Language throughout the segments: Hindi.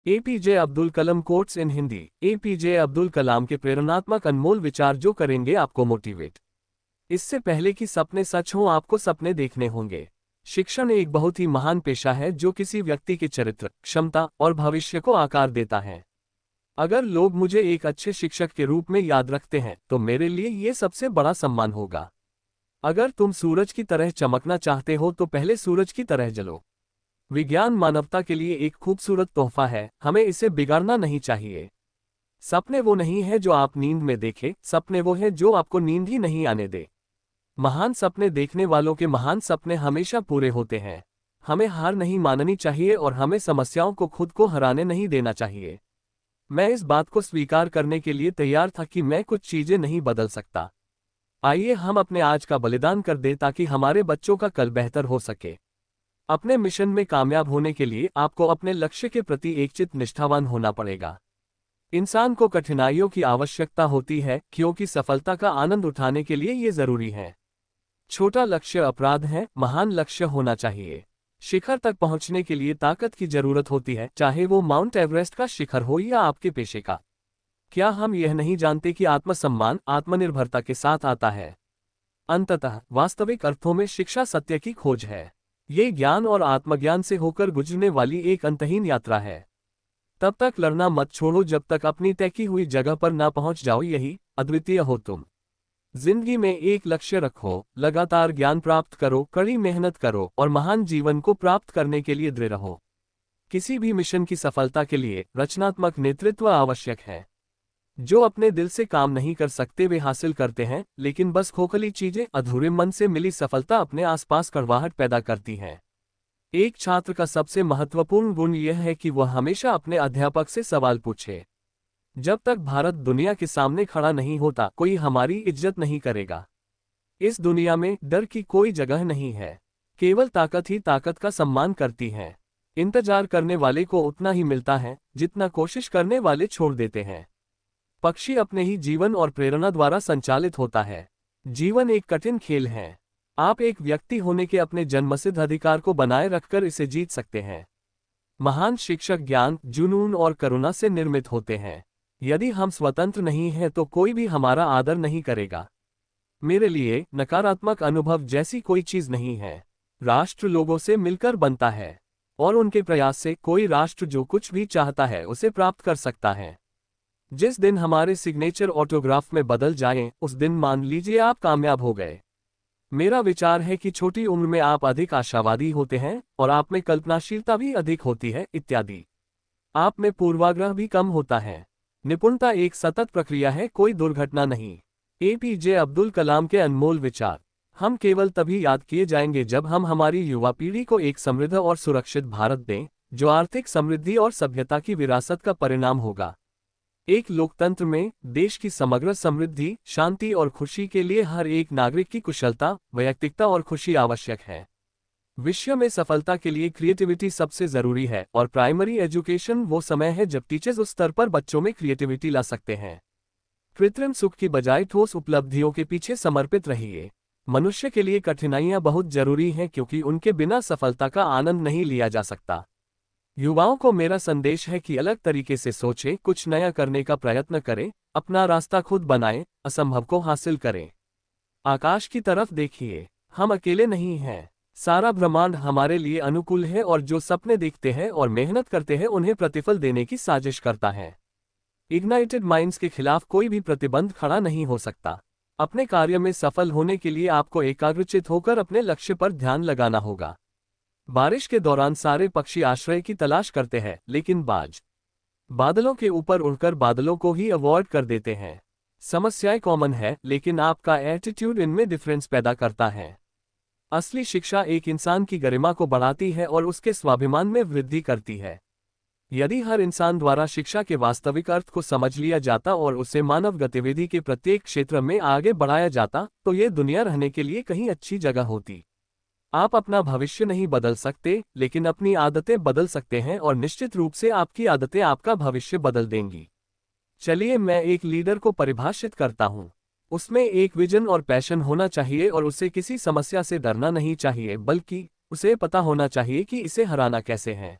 APJ Abdul Kalam quotes in Hindi. A P J Abdul Kalam के प्रेरणात्मक अनमोल विचार जो करेंगे आपको मोटिवेट। इससे पहले कि सपने सच हों, आपको सपने देखने होंगे। शिक्षण एक बहुत ही महान पेशा है जो किसी व्यक्ति के चरित्र, क्षमता और भविष्य को आकार देता है। अगर लोग मुझे एक अच्छे शिक्षक के रूप में याद रखते हैं तो मेरे लिए ये सबसे बड़ा सम्मान होगा। अगर तुम सूरज की तरह चमकना चाहते हो तो पहले सूरज की तरह जलो। विज्ञान मानवता के लिए एक खूबसूरत तोहफा है, हमें इसे बिगाड़ना नहीं चाहिए। सपने वो नहीं है जो आप नींद में देखें, सपने वो है जो आपको नींद ही नहीं आने दे। महान सपने देखने वालों के महान सपने हमेशा पूरे होते हैं। हमें हार नहीं माननी चाहिए और हमें समस्याओं को खुद को हराने नहीं देना चाहिए। मैं इस बात को स्वीकार करने के लिए तैयार था कि मैं कुछ चीजें नहीं बदल सकता। आइए हम अपने आज का बलिदान कर दें ताकि हमारे बच्चों का कल बेहतर हो सके। अपने मिशन में कामयाब होने के लिए आपको अपने लक्ष्य के प्रति एकचित्त निष्ठावान होना पड़ेगा। इंसान को कठिनाइयों की आवश्यकता होती है क्योंकि सफलता का आनंद उठाने के लिए ये जरूरी है। छोटा लक्ष्य अपराध है, महान लक्ष्य होना चाहिए। शिखर तक पहुंचने के लिए ताकत की जरूरत होती है, चाहे वो माउंट एवरेस्ट का शिखर हो या आपके पेशे का। क्या हम यह नहीं जानते कि आत्मसम्मान आत्मनिर्भरता के साथ आता है? अंततः वास्तविक अर्थों में शिक्षा सत्य की खोज है। ये ज्ञान और आत्मज्ञान से होकर गुजरने वाली एक अंतहीन यात्रा है। तब तक लड़ना मत छोड़ो जब तक अपनी तय की हुई जगह पर ना पहुंच जाओ। यही अद्वितीय हो तुम। जिंदगी में एक लक्ष्य रखो, लगातार ज्ञान प्राप्त करो, कड़ी मेहनत करो और महान जीवन को प्राप्त करने के लिए दृढ़ रहो। किसी भी मिशन की सफलता के लिए रचनात्मक नेतृत्व आवश्यक है। जो अपने दिल से काम नहीं कर सकते वे हासिल करते हैं, लेकिन बस खोखली चीजें, अधूरे मन से मिली सफलता अपने आसपास कड़वाहट पैदा करती है। एक छात्र का सबसे महत्वपूर्ण गुण यह है कि वह हमेशा अपने अध्यापक से सवाल पूछे। जब तक भारत दुनिया के सामने खड़ा नहीं होता, कोई हमारी इज्जत नहीं करेगा। इस दुनिया में डर की कोई जगह नहीं है। केवल ताकत ही ताकत का सम्मान करती है। इंतजार करने वाले को उतना ही मिलता है जितना कोशिश करने वाले छोड़ देते हैं। पक्षी अपने ही जीवन और प्रेरणा द्वारा संचालित होता है। जीवन एक कठिन खेल है। आप एक व्यक्ति होने के अपने जन्मसिद्ध अधिकार को बनाए रखकर इसे जीत सकते हैं। महान शिक्षक ज्ञान, जुनून और करुणा से निर्मित होते हैं। यदि हम स्वतंत्र नहीं हैं तो कोई भी हमारा आदर नहीं करेगा। मेरे लिए नकारात्मक अनुभव जैसी कोई चीज नहीं है। राष्ट्र लोगों से मिलकर बनता है और उनके प्रयास से कोई राष्ट्र जो कुछ भी चाहता है उसे प्राप्त कर सकता है। जिस दिन हमारे सिग्नेचर ऑटोग्राफ में बदल जाएं, उस दिन मान लीजिए आप कामयाब हो गए। मेरा विचार है कि छोटी उम्र में आप अधिक आशावादी होते हैं और आप में कल्पनाशीलता भी अधिक होती है इत्यादि। आप में पूर्वाग्रह भी कम होता है। निपुणता एक सतत प्रक्रिया है, कोई दुर्घटना नहीं। एपीजे अब्दुल कलाम के अनमोल विचार। हम केवल तभी याद किए जाएंगे जब हम हमारी युवा पीढ़ी को एक समृद्ध और सुरक्षित भारत दें, जो आर्थिक समृद्धि और सभ्यता की विरासत का परिणाम होगा। एक लोकतंत्र में देश की समग्र समृद्धि, शांति और खुशी के लिए हर एक नागरिक की कुशलता, वैयक्तिकता और खुशी आवश्यक है। विश्व में सफलता के लिए क्रिएटिविटी सबसे जरूरी है और प्राइमरी एजुकेशन वो समय है जब टीचर्स उस स्तर पर बच्चों में क्रिएटिविटी ला सकते हैं। कृत्रिम सुख की बजाय ठोस उपलब्धियों के पीछे समर्पित रहिए। मनुष्य के लिए कठिनाइयां बहुत जरूरी हैं क्योंकि उनके बिना सफलता का आनंद नहीं लिया जा सकता। युवाओं को मेरा संदेश है कि अलग तरीके से सोचें, कुछ नया करने का प्रयत्न करें, अपना रास्ता खुद बनाएं, असंभव को हासिल करें। आकाश की तरफ देखिए, हम अकेले नहीं हैं। सारा ब्रह्मांड हमारे लिए अनुकूल है और जो सपने देखते हैं और मेहनत करते हैं उन्हें प्रतिफल देने की साजिश करता है। इग्नाइटेड माइंड्स के खिलाफ कोई भी प्रतिबंध खड़ा नहीं हो सकता। अपने कार्य में सफल होने के लिए आपको एकाग्रचित होकर अपने लक्ष्य पर ध्यान लगाना होगा। बारिश के दौरान सारे पक्षी आश्रय की तलाश करते हैं, लेकिन बाज बादलों के ऊपर उड़कर बादलों को ही अवॉइड कर देते हैं। समस्याएं कॉमन है, लेकिन आपका एटीट्यूड इनमें डिफरेंस पैदा करता है। असली शिक्षा एक इंसान की गरिमा को बढ़ाती है और उसके स्वाभिमान में वृद्धि करती है। यदि हर इंसान द्वारा शिक्षा के वास्तविक अर्थ को समझ लिया जाता और उसे मानव गतिविधि के प्रत्येक क्षेत्र में आगे बढ़ाया जाता, तो ये दुनिया रहने के लिए कहीं अच्छी जगह होती। आप अपना भविष्य नहीं बदल सकते, लेकिन अपनी आदतें बदल सकते हैं और निश्चित रूप से आपकी आदतें आपका भविष्य बदल देंगी। चलिए मैं एक लीडर को परिभाषित करता हूँ। उसमें एक विजन और पैशन होना चाहिए और उसे किसी समस्या से डरना नहीं चाहिए, बल्कि उसे पता होना चाहिए कि इसे हराना कैसे है।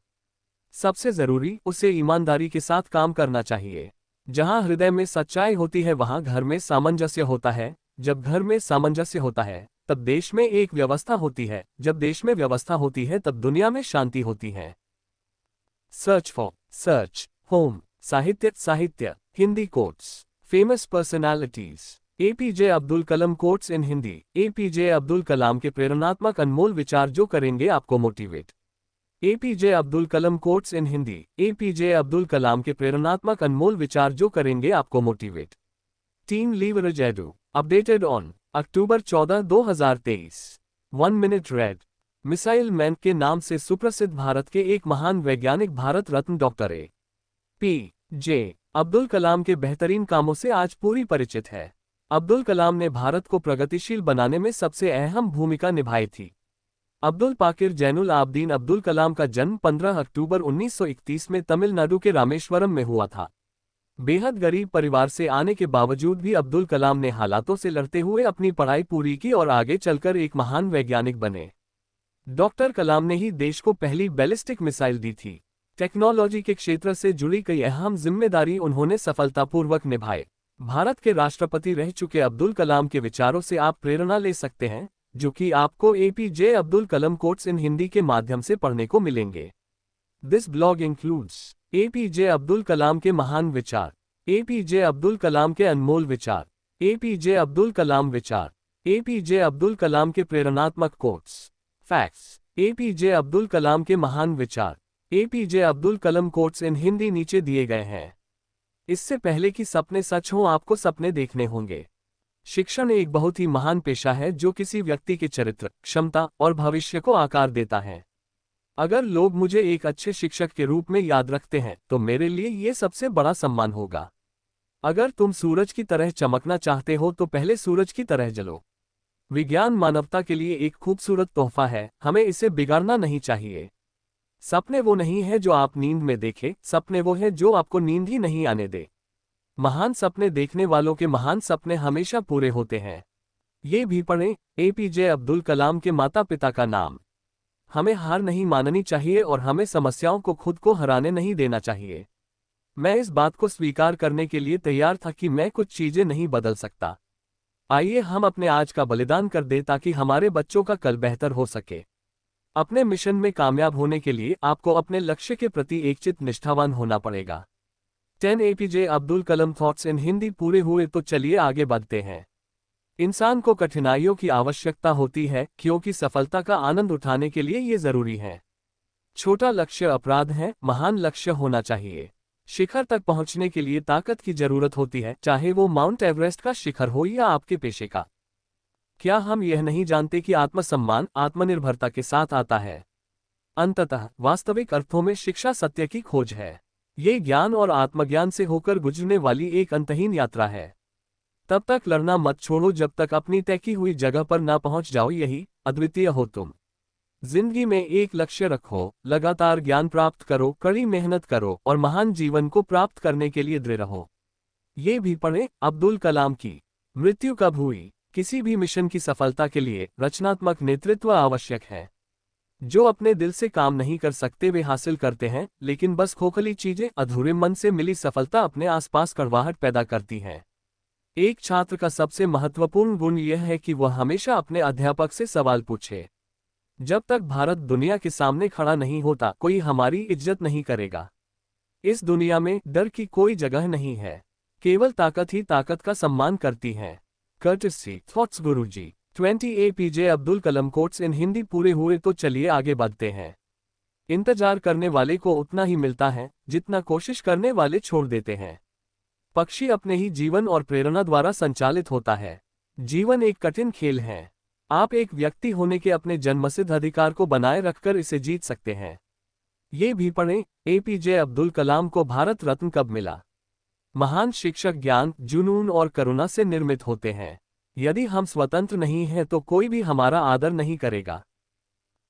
सबसे जरूरी, उसे ईमानदारी के साथ काम करना चाहिए। जहां हृदय में सच्चाई होती है वहां घर में सामंजस्य होता है। जब घर में सामंजस्य होता है तब देश में एक व्यवस्था होती है। जब देश में व्यवस्था होती है तब दुनिया में शांति होती है। सर्च होम साहित्य साहित्य Hindi quotes famous personalities. A P J Abdul Kalam quotes in Hindi. A P J Abdul Kalam के प्रेरणात्मक अनमोल विचार जो करेंगे आपको motivate. A P J Abdul Kalam quotes in Hindi. A P J Abdul Kalam के प्रेरणात्मक अनमोल विचार जो करेंगे आपको motivate. Team Leverage Edu updated on October 14, 2023। 1 minute read. Missile man के नाम से सुप्रसिद्ध भारत के एक महान वैज्ञानिक भारत रत्न डॉक्टर ए.पी.जे. अब्दुल कलाम के बेहतरीन कामों से आज पूरी परिचित है। अब्दुल कलाम ने भारत को प्रगतिशील बनाने में सबसे अहम भूमिका निभाई थी। अब्दुल पाकिर जैनुल आबदीन अब्दुल कलाम का जन्म 15 अक्टूबर 1931 में तमिलनाडु के रामेश्वरम में हुआ था। बेहद गरीब परिवार से आने के बावजूद भी अब्दुल कलाम ने हालातों से लड़ते हुए अपनी पढ़ाई पूरी की और आगे चलकर एक महान वैज्ञानिक बने। डॉक्टर कलाम ने ही देश को पहली बैलिस्टिक मिसाइल दी थी। टेक्नोलॉजी के क्षेत्र से जुड़ी कई अहम जिम्मेदारी उन्होंने सफलतापूर्वक निभाए। भारत के राष्ट्रपति रह चुके अब्दुल कलाम के विचारों से आप प्रेरणा ले सकते हैं, जो कि आपको A P J Abdul Kalam quotes in Hindi के माध्यम से पढ़ने को मिलेंगे। This blog includes A P J Abdul Kalam के महान विचार, एपीजे अब्दुल कलाम के अनमोल विचार, एपीजे अब्दुल कलाम विचार, एपीजे अब्दुल कलाम के प्रेरणात्मक quotes, facts, APJ Abdul Kalam के महान विचार, APJ Abdul Kalam quotes in Hindi नीचे दिए गए हैं। इससे पहले कि सपने सच हों आपको सपने देखने होंगे। शिक्षण एक बहुत ही महान पेशा है जो किसी व्यक्ति के चरित्र, क्षमता और भविष्य को आकार देता है। अगर लोग मुझे एक अच्छे शिक्षक के रूप में याद रखते हैं तो मेरे लिए ये सबसे बड़ा सम्मान होगा। अगर तुम सूरज की तरह चमकना चाहते हो तो पहले सूरज की तरह जलो। विज्ञान मानवता के लिए एक खूबसूरत तोहफा है, हमें इसे बिगाड़ना नहीं चाहिए। सपने वो नहीं है जो आप नींद में देखें, सपने वो है जो आपको नींद ही नहीं आने दे। महान सपने देखने वालों के महान सपने हमेशा पूरे होते हैं। ये भी पढ़ें, एपीजे अब्दुल कलाम के माता पिता का नाम। हमें हार नहीं माननी चाहिए और हमें समस्याओं को खुद को हराने नहीं देना चाहिए। मैं इस बात को स्वीकार करने के लिए तैयार था कि मैं कुछ चीजें नहीं बदल सकता। आइए हम अपने आज का बलिदान कर दें ताकि हमारे बच्चों का कल बेहतर हो सके। अपने मिशन में कामयाब होने के लिए आपको अपने लक्ष्य के प्रति एकचित्त निष्ठावान होना पड़ेगा। 10 APJ Abdul Kalam thoughts in Hindi पूरे हुए तो चलिए आगे बढ़ते हैं। इंसान को कठिनाइयों की आवश्यकता होती है क्योंकि सफलता का आनंद उठाने के लिए ये जरूरी है। छोटा लक्ष्य अपराध है, महान लक्ष्य होना चाहिए। शिखर तक पहुंचने के लिए ताकत की जरूरत होती है, चाहे वो माउंट एवरेस्ट का शिखर हो या आपके पेशे का। क्या हम यह नहीं जानते कि आत्मसम्मान आत्मनिर्भरता के साथ आता है? अंततः वास्तविक अर्थों में शिक्षा सत्य की खोज है। ये ज्ञान और आत्मज्ञान से होकर गुजरने वाली एक अंतहीन यात्रा है। तब तक लड़ना मत छोड़ो जब तक अपनी तय की हुई जगह पर ना पहुंच जाओ। यही अद्वितीय हो तुम। जिंदगी में एक लक्ष्य रखो, लगातार ज्ञान प्राप्त करो, कड़ी मेहनत करो और महान जीवन को प्राप्त करने के लिए दृढ़ रहो। ये भी पढ़ें, अब्दुल कलाम की मृत्यु कब हुई? किसी भी मिशन की सफलता के लिए रचनात्मक नेतृत्व आवश्यक है। जो अपने दिल से काम नहीं कर सकते वे हासिल करते हैं, लेकिन बस खोखली चीजें, अधूरे मन से मिली सफलता अपने आसपास कड़वाहट पैदा करती हैं। एक छात्र का सबसे महत्वपूर्ण गुण यह है कि वह हमेशा अपने अध्यापक से सवाल पूछे। जब तक भारत दुनिया के सामने खड़ा नहीं होता, कोई हमारी इज्जत नहीं करेगा। इस दुनिया में डर की कोई जगह नहीं है, केवल ताकत ही ताकत का सम्मान करती है। Courtesy thoughts Guruji. 20 APJ Abdul Kalam quotes in Hindi पूरे हुए तो चलिए आगे बढ़ते हैं। इंतजार करने वाले को उतना ही मिलता है जितना कोशिश करने वाले छोड़ देते हैं। पक्षी अपने ही जीवन और प्रेरणा द्वारा संचालित होता है। जीवन एक कठिन खेल है। आप एक व्यक्ति होने के अपने जन्मसिद्ध अधिकार को बनाए रखकर इसे जीत सकते हैं। ये भी पढ़ें, एपीजे अब्दुल कलाम को भारत रत्न कब मिला? महान शिक्षक ज्ञान, जुनून और करुणा से निर्मित होते हैं। यदि हम स्वतंत्र नहीं हैं तो कोई भी हमारा आदर नहीं करेगा।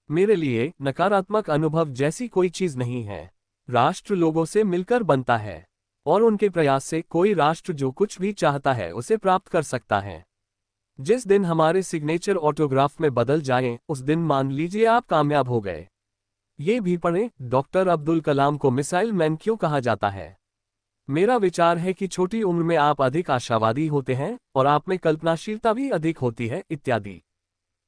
मेरे लिए नकारात्मक अनुभव जैसी कोई चीज नहीं है। राष्ट्र लोगों से मिलकर बनता है और उनके प्रयास से कोई राष्ट्र जो कुछ भी चाहता है उसे प्राप्त कर सकता है। जिस दिन हमारे सिग्नेचर ऑटोग्राफ में बदल जाएं, उस दिन मान लीजिए आप कामयाब हो गए। ये भी पढ़ें, डॉक्टर अब्दुल कलाम को मिसाइल मैन क्यों कहा जाता है। मेरा विचार है कि छोटी उम्र में आप अधिक आशावादी होते हैं और आप में कल्पनाशीलता भी अधिक होती है इत्यादि।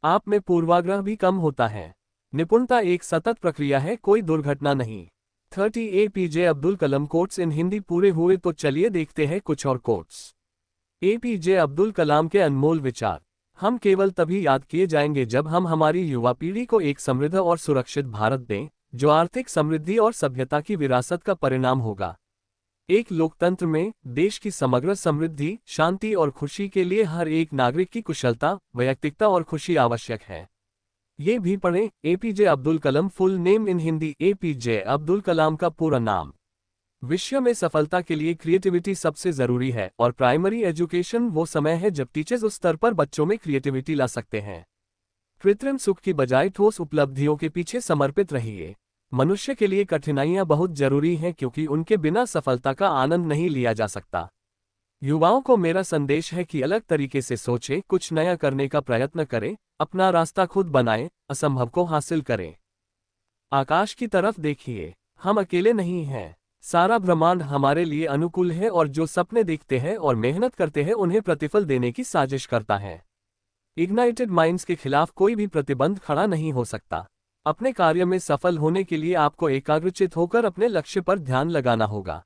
आप में पूर्वाग्रह भी कम होता है। निपुणता एक सतत प्रक्रिया है, कोई दुर्घटना नहीं। 30 APJ Abdul Kalam quotes in Hindi पूरे हुए, तो चलिए देखते हैं कुछ और कोट्स। एपीजे अब्दुल कलाम के अनमोल विचार। हम केवल तभी याद किए जाएंगे जब हम हमारी युवा पीढ़ी को एक समृद्ध और सुरक्षित भारत दें, जो आर्थिक समृद्धि और सभ्यता की विरासत का परिणाम होगा। एक लोकतंत्र में देश की समग्र समृद्धि, शांति और खुशी के लिए हर एक नागरिक की कुशलता, वैयक्तिकता और खुशी आवश्यक है। ये भी पढ़ें, A P J Abdul Kalam full name in Hindi. A P J Abdul Kalam का पूरा नाम। विश्व में सफलता के लिए क्रिएटिविटी सबसे जरूरी है और प्राइमरी एजुकेशन वो समय है जब टीचर्स उस स्तर पर बच्चों में क्रिएटिविटी ला सकते हैं। कृत्रिम सुख की बजाय ठोस उपलब्धियों के पीछे समर्पित रहिए। मनुष्य के लिए कठिनाइयां बहुत जरूरी हैं क्योंकि उनके बिना सफलता का आनंद नहीं लिया जा सकता। युवाओं को मेरा संदेश है कि अलग तरीके से सोचें, कुछ नया करने का प्रयत्न करें, अपना रास्ता खुद बनाएं, असंभव को हासिल करें। आकाश की तरफ देखिए, हम अकेले नहीं हैं। सारा ब्रह्मांड हमारे लिए अनुकूल है और जो सपने देखते हैं और मेहनत करते हैं उन्हें प्रतिफल देने की साजिश करता है। इग्नाइटेड माइंड्स के खिलाफ कोई भी प्रतिबंध खड़ा नहीं हो सकता। अपने कार्य में सफल होने के लिए आपको एकाग्रचित होकर अपने लक्ष्य पर ध्यान लगाना होगा।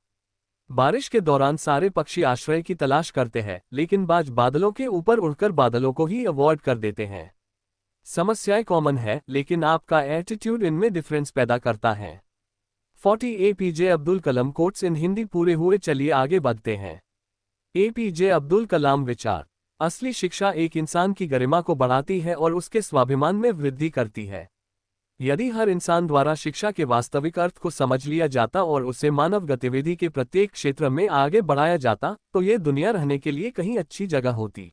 बारिश के दौरान सारे पक्षी आश्रय की तलाश करते हैं, लेकिन बाज बादलों के ऊपर उड़कर बादलों को ही अवॉइड कर देते हैं। समस्याएं कॉमन है, लेकिन आपका एटीट्यूड इनमें डिफरेंस पैदा करता है। 40 APJ Abdul Kalam quotes in Hindi पूरे हुए, चलिए आगे बढ़ते हैं। एपीजे अब्दुल कलाम विचार। असली शिक्षा एक इंसान की गरिमा को बढ़ाती है और उसके स्वाभिमान में वृद्धि करती है। यदि हर इंसान द्वारा शिक्षा के वास्तविक अर्थ को समझ लिया जाता और उसे मानव गतिविधि के प्रत्येक क्षेत्र में आगे बढ़ाया जाता, तो ये दुनिया रहने के लिए कहीं अच्छी जगह होती।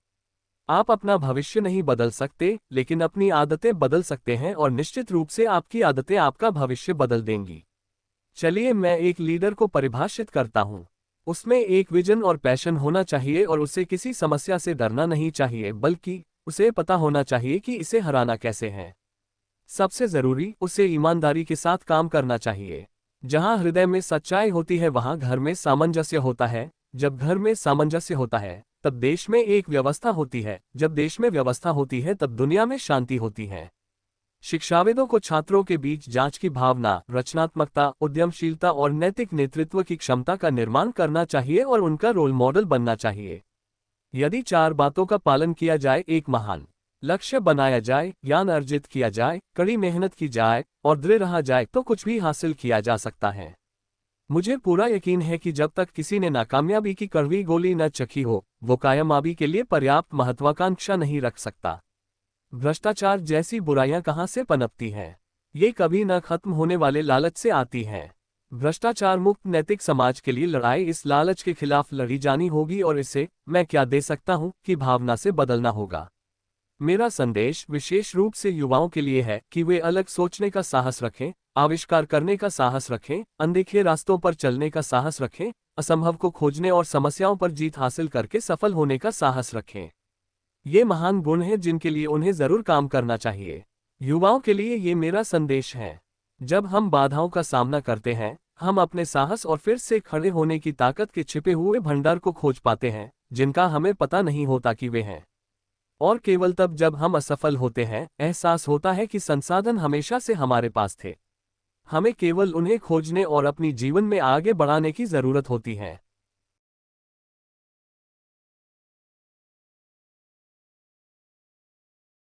आप अपना भविष्य नहीं बदल सकते, लेकिन अपनी आदतें बदल सकते हैं और निश्चित रूप से आपकी आदतें आपका भविष्य बदल देंगी। चलिए मैं एक लीडर को परिभाषित करता हूँ। उसमें एक विजन और पैशन होना चाहिए और उसे किसी समस्या से डरना नहीं चाहिए, बल्कि उसे पता होना चाहिए कि इसे हराना कैसे है। सबसे जरूरी, उसे ईमानदारी के साथ काम करना चाहिए। जहां हृदय में सच्चाई होती है वहां घर में सामंजस्य होता है। जब घर में सामंजस्य होता है तब देश में एक व्यवस्था होती है। जब देश में व्यवस्था होती है तब दुनिया में शांति होती है। शिक्षाविदों को छात्रों के बीच जांच की भावना, रचनात्मकता, उद्यमशीलता और नैतिक नेतृत्व की क्षमता का निर्माण करना चाहिए और उनका रोल मॉडल बनना चाहिए। यदि 4 बातों का पालन किया जाए, एक महान लक्ष्य बनाया जाए, ज्ञान अर्जित किया जाए, कड़ी मेहनत की जाए और दृढ़ रहा जाए, तो कुछ भी हासिल किया जा सकता है। मुझे पूरा यकीन है कि जब तक किसी ने नाकामयाबी की कड़वी गोली न चखी हो, वो कामयाबी के लिए पर्याप्त महत्वाकांक्षा नहीं रख सकता। भ्रष्टाचार जैसी बुराइयां कहां से पनपती हैं? ये कभी न खत्म होने वाले लालच से आती हैं। भ्रष्टाचार मुक्त नैतिक समाज के लिए लड़ाई इस लालच के खिलाफ लड़ी जानी होगी और इसे मैं क्या दे सकता हूं की भावना से बदलना होगा। मेरा संदेश विशेष रूप से युवाओं के लिए है कि वे अलग सोचने का साहस रखें, आविष्कार करने का साहस रखें, अनदेखे रास्तों पर चलने का साहस रखें, असंभव को खोजने और समस्याओं पर जीत हासिल करके सफल होने का साहस रखें। ये महान गुण हैं जिनके लिए उन्हें जरूर काम करना चाहिए। युवाओं के लिए ये मेरा संदेश है। जब हम बाधाओं का सामना करते हैं, हम अपने साहस और फिर से खड़े होने की ताकत के छिपे हुए भंडार को खोज पाते हैं, जिनका हमें पता नहीं होता कि वे हैं। और केवल तब जब हम असफल होते हैं, एहसास होता है कि संसाधन हमेशा से हमारे पास थे। हमें केवल उन्हें खोजने और अपनी जीवन में आगे बढ़ाने की जरूरत होती है।